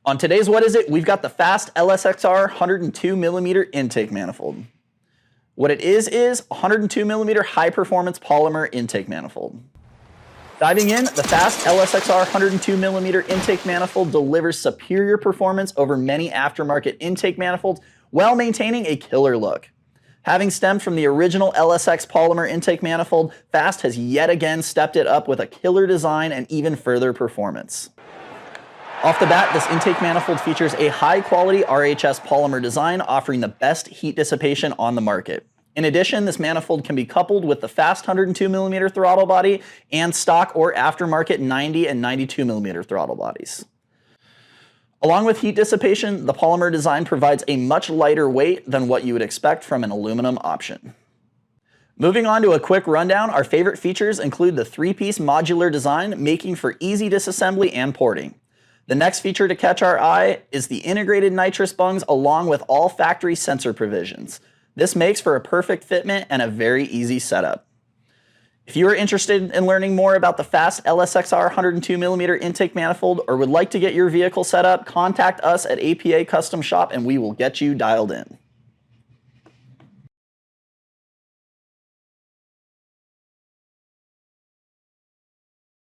On today's What Is It, we've got the fast LSXR 102mm intake manifold. What it is 102mm high-performance polymer intake manifold. Diving in, the fast LSXR 102mm intake manifold delivers superior performance over many aftermarket intake manifolds while maintaining a killer look. Having stemmed from the original LSX polymer intake manifold, Fast has yet again stepped it up with a killer design and even further performance. Off the bat, this intake manifold features a high-quality RHS polymer design offering the best heat dissipation on the market. In addition, this manifold can be coupled with the fast 102mm throttle body and stock or aftermarket 90 and 92mm throttle bodies. Along with heat dissipation, the polymer design provides a much lighter weight than what you would expect from an aluminum option. Moving on to a quick rundown, our favorite features include the 3-piece modular design, making for easy disassembly and porting. The next feature to catch our eye is the integrated nitrous bungs along with all factory sensor provisions. This makes for a perfect fitment and a very easy setup. If you are interested in learning more about the fast LSXR 102mm intake manifold or would like to get your vehicle set up, contact us at APA Custom Shop and we will get you dialed in.